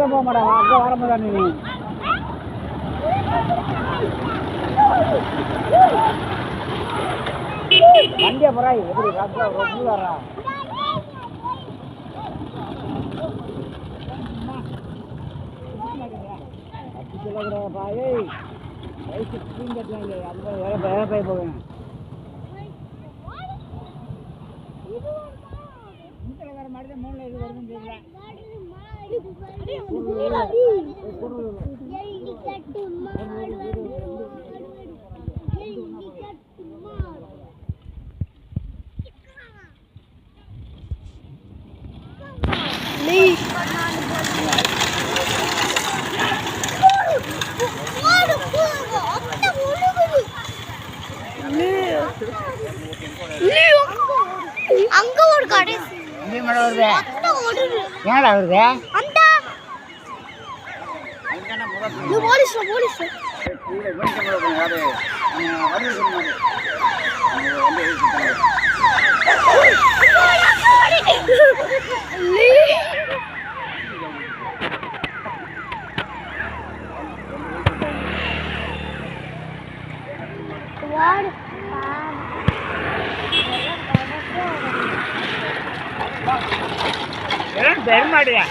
போக மாட்டாங்க அங்கே வரமாதான் நீ வண்டியா போறாய் எப்படி ரொம்ப வரா ஏய் வயசு ஸ்கீம் கட்டுறாங்க அந்த வேற போய் போவேன் வேற மாதிரி மூணுல இது வருதுன்னு தெரியல அங்க ஒரு கடை ஏடா வருது போலீஸ் பெருமாடியா